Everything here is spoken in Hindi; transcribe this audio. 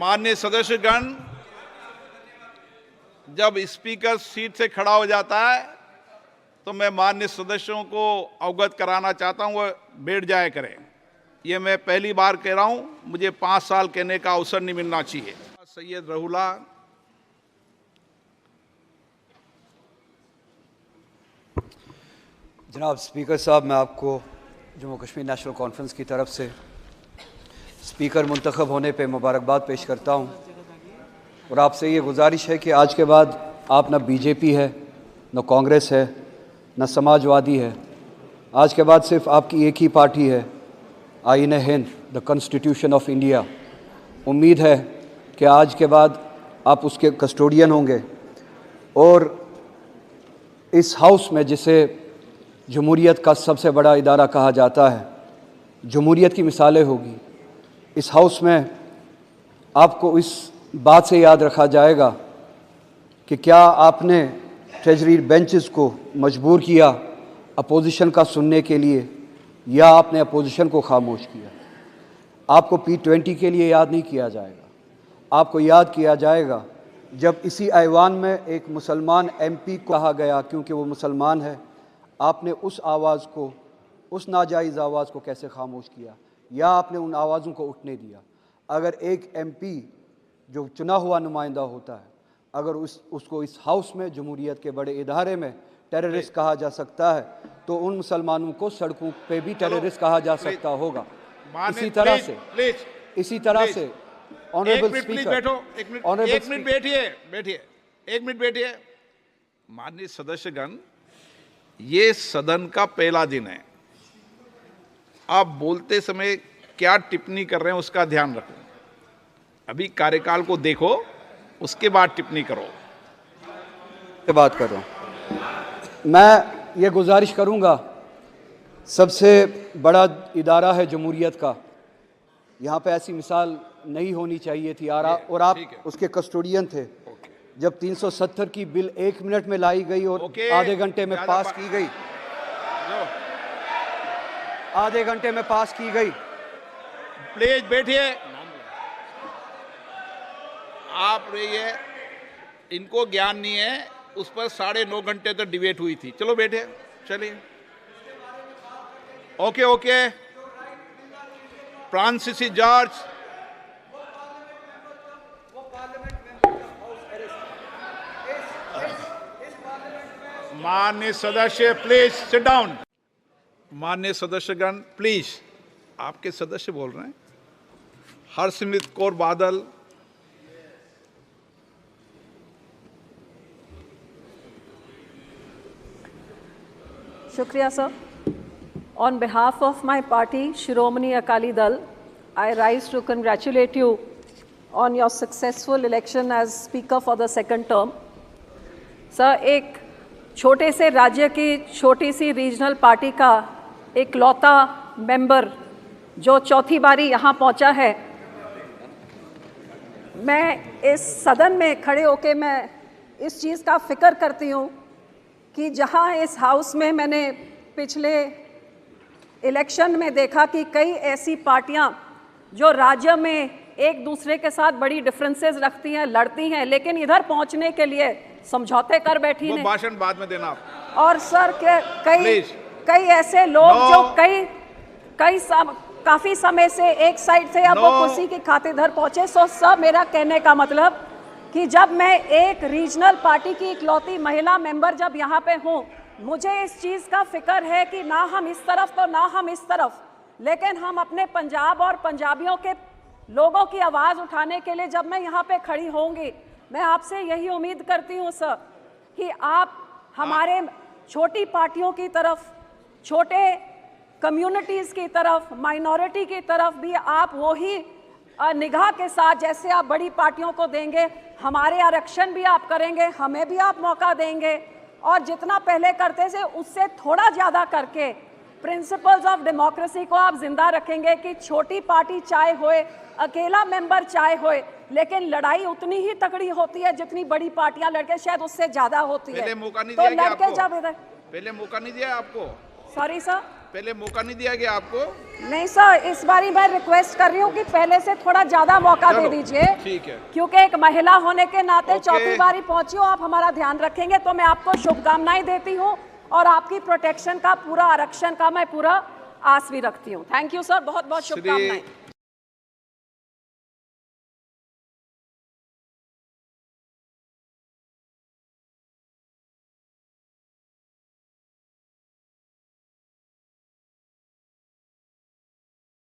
माननीय सदस्यगण, जब स्पीकर सीट से खड़ा हो जाता है तो मैं माननीय सदस्यों को अवगत कराना चाहता हूं, वो बैठ जाया करें। ये मैं पहली बार कह रहा हूं, मुझे 5 साल कहने का अवसर नहीं मिलना चाहिए। सैयद रहुला, जनाब स्पीकर साहब, मैं आपको जम्मू कश्मीर नेशनल कॉन्फ्रेंस की तरफ से स्पीकर मुंतखब होने पे मुबारकबाद पेश करता हूं और आपसे ये गुजारिश है कि आज के बाद आप न बीजेपी है, न कांग्रेस है, न समाजवादी है। आज के बाद सिर्फ आपकी एक ही पार्टी है, आईन Hind, the constitution of India. उम्मीद है कि आज के बाद आप उसके कस्टोडियन होंगे और इस हाउस में, जिसे जमहूरियत का सबसे बड़ा इदारा कहा जाता है, जमहूरियत की मिसालें होगी। इस हाउस में आपको इस बात से याद रखा जाएगा कि क्या आपने ट्रेजरी बेंचेस को मजबूर किया अपोजिशन का सुनने के लिए, या आपने अपोजिशन को खामोश किया। आपको P20 के लिए याद नहीं किया जाएगा, आपको याद किया जाएगा जब इसी ऐवान में एक मुसलमान MP को कहा गया क्योंकि वो मुसलमान है, आपने उस आवाज़ को, उस नाजायज़ आवाज़ को कैसे खामोश किया, या आपने उन आवाज़ों को उठने दिया। अगर एक MP जो चुना हुआ नुमाइंदा होता है, अगर उसको इस हाउस में, जमहूरियत के बड़े इदारे में टेररिस्ट कहा जा सकता है, तो उन मुसलमानों को सड़कों पे भी टेररिस्ट कहा जा सकता होगा। इसी तरह से ऑनरेबल स्पीकर, एक मिनट बैठिए। माननीय सदस्यगण, ये सदन का पहला दिन है। आप बोलते समय क्या टिप्पणी कर रहे हैं उसका ध्यान रखो। अभी कार्यकाल को देखो, उसके बाद टिप्पणी करो। से बात कर रहा हूं। मैं ये गुजारिश करूंगा, सबसे बड़ा इदारा है जमहूरियत का, यहाँ पे ऐसी मिसाल नहीं होनी चाहिए थी और आप उसके कस्टोडियन थे। जब 370 की बिल 1 मिनट में लाई गई और आधे घंटे में पास की गई, आधे घंटे में पास की गई। प्लीज बैठिए, आप रहिए। इनको ज्ञान नहीं है, उस पर 9.5 घंटे तक डिबेट हुई थी। चलो बैठे, चलिए। ओके। फ्रांसिस जॉर्ज, माननीय सदस्य प्लीज सिट डाउन। माननीय सदस्यगण प्लीज, आपके सदस्य बोल रहे हैं। हरसिमरत कौर बादल, शुक्रिया sir. On behalf of my party, Shiromani Akali Dal, I rise to congratulate you on your successful election as Speaker for the second term. Sir, एक छोटे से राज्य की छोटी सी रीजनल पार्टी का एक लौता मेंबर जो चौथी बारी यहाँ पहुँचा है, मैं इस सदन में खड़े होकर मैं इस चीज़ का फिक्र करती हूँ कि जहाँ इस हाउस में मैंने पिछले इलेक्शन में देखा कि कई ऐसी पार्टियां जो राज्य में एक दूसरे के साथ बड़ी डिफरेंसेस रखती हैं, लड़ती हैं, लेकिन इधर पहुंचने के लिए समझौते कर बैठी हैं। भाषण बाद में देना। और सर के कई ऐसे लोग जो काफी समय से एक साइड से अब वो कुर्सी की खातिर इधर पहुंचे। सो सब मेरा कहने का मतलब कि जब मैं एक रीजनल पार्टी की इकलौती महिला मेंबर जब यहाँ पे हूँ, मुझे इस चीज़ का फिक्र है कि ना हम इस तरफ तो ना हम इस तरफ, लेकिन हम अपने पंजाब और पंजाबियों के लोगों की आवाज़ उठाने के लिए जब मैं यहाँ पे खड़ी होंगी, मैं आपसे यही उम्मीद करती हूँ सर कि आप हमारे छोटी पार्टियों की तरफ, छोटे कम्युनिटीज़ की तरफ, माइनॉरिटी की तरफ भी आप वही निगाह के साथ जैसे आप बड़ी पार्टियों को देंगे, हमारे आरक्षण भी आप करेंगे, हमें भी आप मौका देंगे, और जितना पहले करते थे उससे थोड़ा ज़्यादा करके प्रिंसिपल्स ऑफ डेमोक्रेसी को आप जिंदा रखेंगे कि छोटी पार्टी चाहे होए, अकेला मेंबर चाहे होए, लेकिन लड़ाई उतनी ही तगड़ी होती है जितनी बड़ी पार्टियां लड़के, शायद उससे ज़्यादा होती है। पहले मौका नहीं तो दिया लड़के जब इधर पहले मौका नहीं दिया आपको। Sorry sir. पहले मौका नहीं दिया गया आपको? नहीं सर, इस बारी मैं रिक्वेस्ट कर रही हूँ कि पहले से थोड़ा ज्यादा मौका दे चलो, दीजिए, ठीक है। क्योंकि एक महिला होने के नाते ओके। चौथी बारी पहुंची हो, आप हमारा ध्यान रखेंगे तो मैं आपको शुभकामनाएं देती हूँ और आपकी प्रोटेक्शन का, पूरा आरक्षण का मैं पूरा आस भी रखती हूँ। थैंक यू सर, बहुत बहुत श्री शुभकामनाएं।